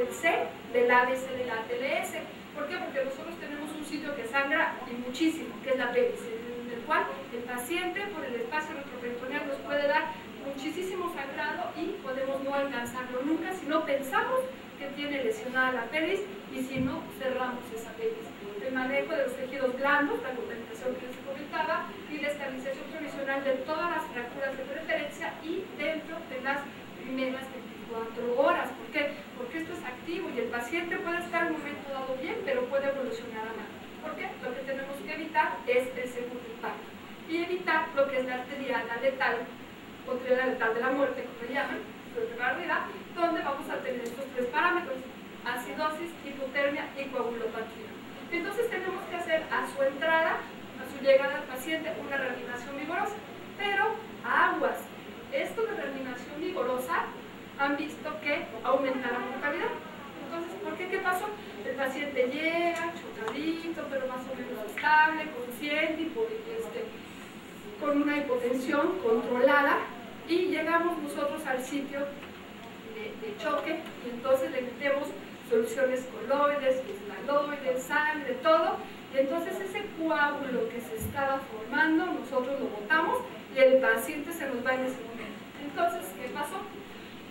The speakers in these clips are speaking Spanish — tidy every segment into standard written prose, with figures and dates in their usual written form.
del C, del ABC, de la ATLS. ¿Por qué? Porque nosotros tenemos un sitio que sangra y muchísimo, que es la pelvis, en el cual el paciente por el espacio retroperitoneal nos puede dar muchísimo sangrado y podemos no alcanzarlo nunca si no pensamos que tiene lesionada la pelvis y si no cerramos esa pelvis. El manejo de los tejidos blandos, la contaminación que les comentaba, y la estabilización provisional de todas las fracturas de preferencia y dentro de las primeras 24 horas. ¿Por qué? Porque esto es activo y el paciente puede estar en un momento dado bien, pero puede evolucionar a mal. ¿Por qué? Lo que tenemos que evitar es el segundo impacto y evitar lo que es la arteriada letal o triada letal de la muerte, como le llaman, donde vamos a tener estos tres parámetros: acidosis, hipotermia y coagulopatía. Entonces tenemos que hacer a su entrada, a su llegada al paciente, una reanimación vigorosa. Pero aguas, esto de reanimación vigorosa han visto que aumenta la mortalidad. Entonces, ¿por qué? ¿Qué pasó? El paciente llega chocadito, pero más o menos estable, consciente y con una hipotensión controlada, y llegamos nosotros al sitio de choque y entonces le metemos soluciones coloides, cristalloides, sangre, todo, y entonces ese coágulo que se estaba formando nosotros lo botamos y el paciente se nos va en ese momento. Entonces, ¿qué pasó?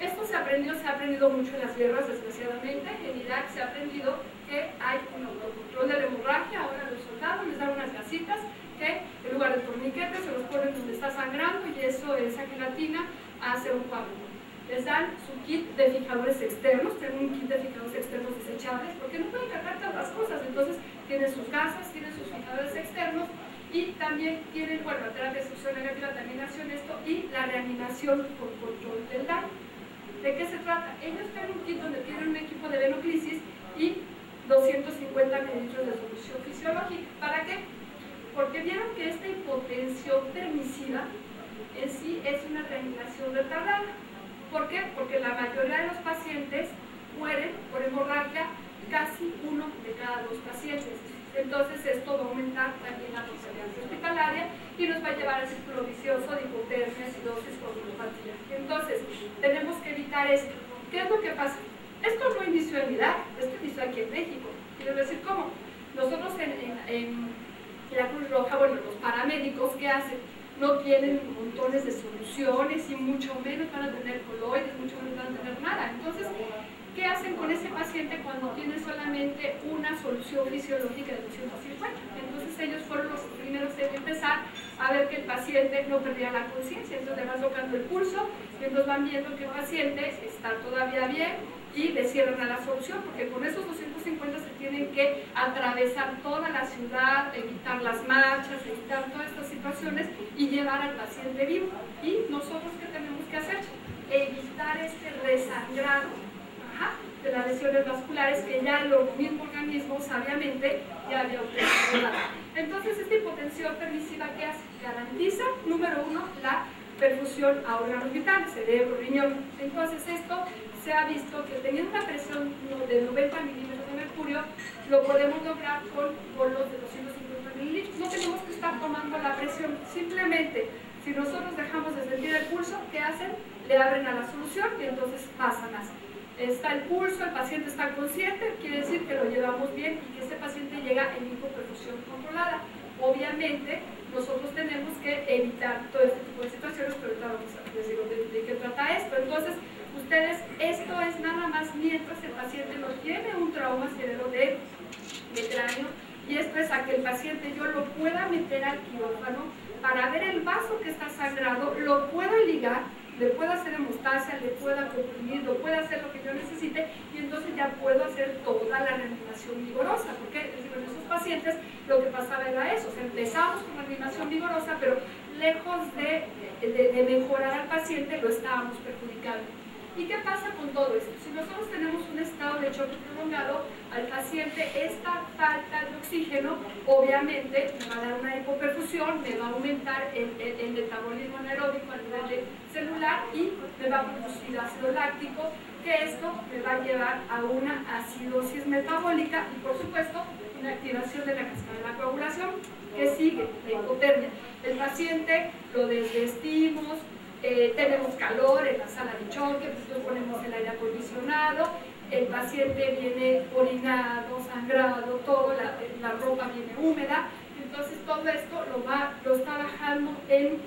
Esto se ha aprendido mucho en las guerras, desgraciadamente. En Irak se ha aprendido que hay un autocontrol de la hemorragia. Ahora los soldados les dan unas gasitas que en lugar de torniquetes se los ponen donde está sangrando y esa gelatina hace un coágulo. Les dan su kit de fijadores externos, tienen un kit de fijadores externos desechables, porque no pueden cargar tantas cosas, entonces tienen sus gasas, tienen sus fijadores externos y también tienen, bueno, la terapia de succión negativa también nació en esto, y la reanimación con control del daño. ¿De qué se trata? Ellos tienen un kit donde tienen un equipo de venoclisis y 250 mililitros de solución fisiológica. ¿Para qué? Porque vieron que esta hipotensión permisiva en sí es una reanimación retardada. ¿Por qué? Porque la mayoría de los pacientes mueren por hemorragia, casi 1 de cada 2 pacientes. Entonces esto va a aumentar también la mortalidad hospitalaria y nos va a llevar al círculo vicioso de hipotermia, acidosis, coagulopatía. Entonces tenemos que evitar esto. ¿Qué es lo que pasa? Esto no inició en Irak, esto inició aquí en México. Quiero decir, ¿cómo? Nosotros en la Cruz Roja, bueno, los paramédicos, ¿qué hacen? No tienen montones de soluciones y mucho menos van a tener coloides, mucho menos van a tener nada. Entonces, ¿qué hacen con ese paciente cuando tiene solamente una solución fisiológica de 250? Entonces ellos fueron los primeros en empezar a ver que el paciente no perdía la conciencia, entonces le van tocando el pulso y entonces van viendo que el paciente está todavía bien y le cierran a la solución, porque con esos 250 se tienen que atravesar toda la ciudad, evitar las marchas, evitar todas estas situaciones y llevar al paciente vivo. ¿Y nosotros qué tenemos que hacer? Evitar este resangrado de las lesiones vasculares que ya el mismo organismo sabiamente ya había utilizado. Entonces esta hipotensión permisiva, ¿qué hace? Garantiza, número 1, la perfusión a órganos vitales, cerebro, riñón. Entonces esto se ha visto que teniendo una presión de 90 milímetros de mercurio lo podemos lograr con bolos de 250 mililitros. No tenemos que estar tomando la presión, simplemente si nosotros dejamos de sentir el pulso, ¿qué hacen? Le abren a la solución y entonces pasan así. Está el pulso, el paciente está consciente, quiere decir que lo llevamos bien y que este paciente llega en hipoperfusión controlada. Obviamente, nosotros tenemos que evitar todo este tipo de situaciones, pero ahorita vamos a decir de qué trata esto. Entonces, ustedes, esto es nada más mientras el paciente no tiene un trauma severo de cráneo, y esto es a que el paciente yo lo pueda meter al quirófano para ver el vaso que está sangrado, lo pueda ligar, le puedo hacer hemostasia, le pueda comprimir, lo pueda hacer lo que yo necesite y entonces ya puedo hacer toda la reanimación vigorosa, porque en esos pacientes lo que pasaba era eso, o sea, empezamos con la reanimación vigorosa, pero lejos de mejorar al paciente lo estábamos perjudicando. ¿Y qué pasa con todo esto? Si nosotros tenemos un estado de choque prolongado, al paciente esta falta de oxígeno obviamente me va a dar una hipoperfusión, me va a aumentar el metabolismo anaeróbico a nivel celular y me va a producir ácido láctico, que esto me va a llevar a una acidosis metabólica y por supuesto una activación de la cascada de la coagulación que sigue, la hipotermia. El paciente lo desvestimos, tenemos calor en la sala de choque, pues ponemos el aire acondicionado el paciente viene orinado, sangrado, todo, la ropa viene húmeda, entonces todo esto lo está bajando en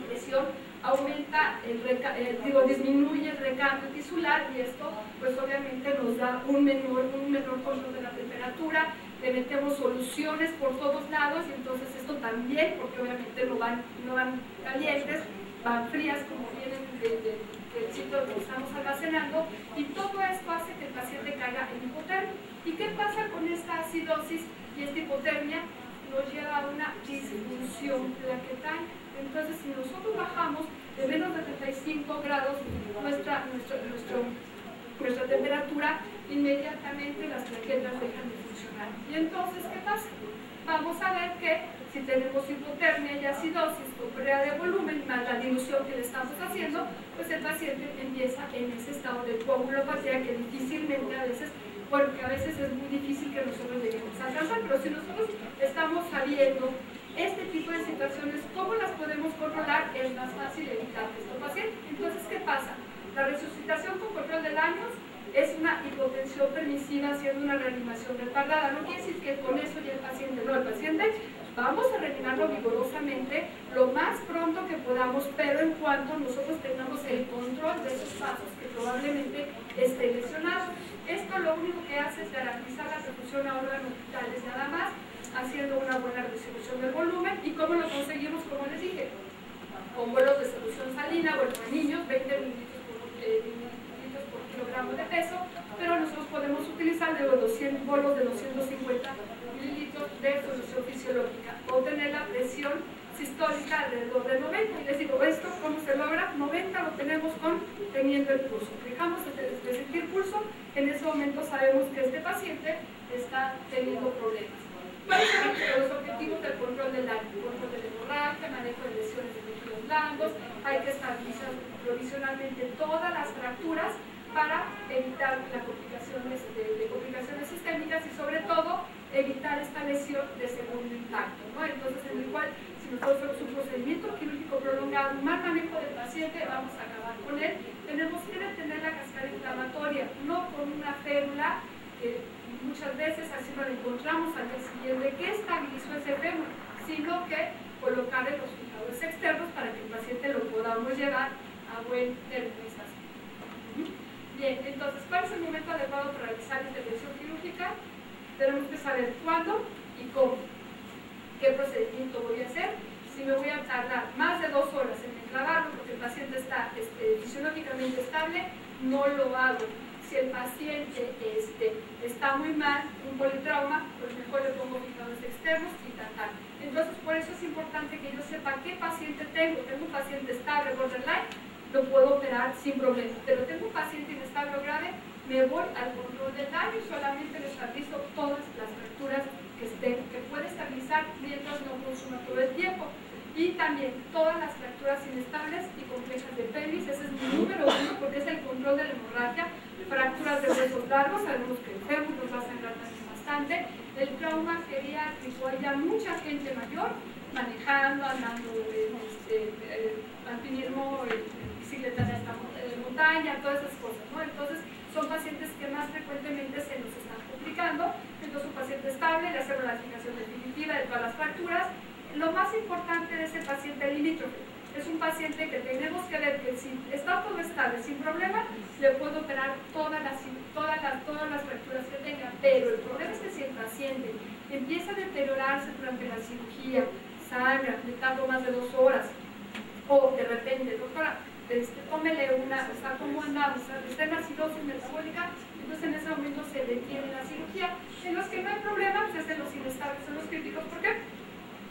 presión, aumenta disminuye el recambio tisular y esto pues obviamente nos da un menor control de la temperatura, le metemos soluciones por todos lados y entonces esto también, porque obviamente no van calientes, van frías como vienen del sitio donde estamos almacenando, y todo esto hace que el paciente caiga en hipotermia. ¿Y qué pasa con esta acidosis y esta hipotermia? Nos lleva a una disfunción plaquetaria. Entonces, si nosotros bajamos de menos de 35 grados nuestra temperatura, inmediatamente las plaquetas dejan de funcionar. Y entonces, ¿qué pasa? Vamos a ver que si tenemos hipotermia y acidosis con pérdida de volumen más la dilución que le estamos haciendo, pues el paciente empieza en ese estado de coagulopatía que difícilmente a veces, bueno, que a veces es muy difícil que nosotros lleguemos a alcanzar, pero si nosotros estamos sabiendo este tipo de situaciones, ¿cómo las podemos controlar? Es más fácil evitar que esto pase. Entonces, ¿qué pasa? La resucitación con control de daños es una hipotensión permisiva haciendo una reanimación retardada. No quiere decir que con eso ya el paciente, no, el paciente vamos a reanimarlo vigorosamente lo más pronto que podamos, pero en cuanto nosotros tengamos el control de esos pasos que probablemente esté lesionado. Esto lo único que hace es garantizar la perfusión a órganos vitales nada más, haciendo una buena distribución del volumen. ¿Y cómo lo conseguimos? Como les dije, con bolos de solución salina, bueno, en niños, 20 mililitros por kilogramo de peso, pero nosotros podemos utilizar de los 200 bolos de 250 mililitros de solución fisiológica o tener la presión sistólica alrededor de 90. Y les digo, ¿esto cómo se logra? 90 lo tenemos teniendo el pulso. Dejamos de sentir pulso, en ese momento sabemos que este paciente está teniendo problemas. ¿Cuáles son los objetivos del control del daño? Control de la hemorragia, manejo de lesiones de tejidos blandos, hay que estabilizar provisionalmente todas las fracturas para evitar las complicaciones de complicaciones sistémicas y sobre todo evitar esta lesión de segundo impacto, ¿no? Entonces, en el cual, si nosotros hacemos un procedimiento quirúrgico prolongado, un mal manejo del paciente, vamos a acabar con él. Tenemos que detener la cascada inflamatoria, no con una férula, que muchas veces así lo encontramos al día siguiente, que estabilizó ese fémur, sino que colocarle los fijadores externos para que el paciente lo podamos llevar a buen término. Bien, entonces, ¿cuál es el momento adecuado para realizar la intervención quirúrgica? Tenemos que saber cuándo y cómo. ¿Qué procedimiento voy a hacer? Si me voy a tardar más de 2 horas en enclavarlo porque el paciente está fisiológicamente estable, no lo hago. Si el paciente está muy mal, un politrauma, pues mejor le pongo fijadores externos y tal. Entonces, por eso es importante que yo sepa qué paciente tengo. Tengo un paciente estable, borderline, lo puedo operar sin problema. Pero tengo un paciente inestable o grave, me voy al control del daño y solamente le estabilizo todas las fracturas que puede estabilizar mientras no consuma todo el tiempo. Y también todas las fracturas inestables y complejas de pelvis, ese es mi número 1 porque es el control de la hemorragia. Fracturas de huesos largos, sabemos que el fémur nos va a sangrar también bastante. El trauma geriátrico, hay ya mucha gente mayor manejando, andando alpinismo, bicicleta de esta montaña, todas esas cosas, ¿no? Entonces, son pacientes que más frecuentemente se nos están complicando. Entonces, un paciente estable, le hacemos la fijación definitiva de todas las fracturas. Lo más importante de ese paciente limítrofe es un paciente que tenemos que ver que si está todo estable, sin problema, le puedo operar todas las fracturas que tenga. Pero el problema es que si el paciente empieza a deteriorarse durante la cirugía, sangra, le tardo más de 2 horas, o de repente, doctora, tómele está como andamos, está en acidosis metabólica, entonces en ese momento se detiene la cirugía. En los que no hay problema, pues es en los inestables, en los críticos. ¿Por qué?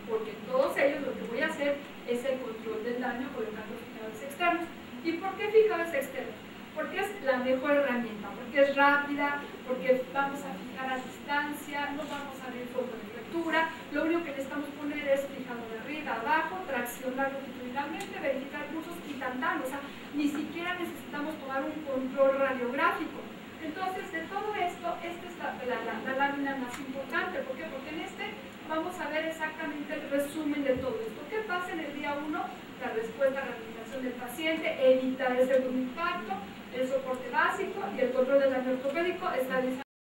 Porque en todos ellos lo que voy a hacer es el control del daño colocando fijadores externos. ¿Y por qué fijadores externos? Porque es la mejor herramienta, porque es rápida, porque vamos a fijar a distancia, no vamos a ver foco de fractura, lo único que necesitamos poner es fijador de arriba, abajo, traccionar longitudinalmente, verificar pulsos y tantán, o sea, ni siquiera necesitamos tomar un control radiográfico. Entonces, de todo esto, esta es la lámina más importante. ¿Por qué? Porque en vamos a ver exactamente el resumen de todo esto. ¿Qué pasa en el día 1? La respuesta a la rehabilitación del paciente, evitar el segundo impacto, el soporte básico y el control del daño ortopédico está diseñado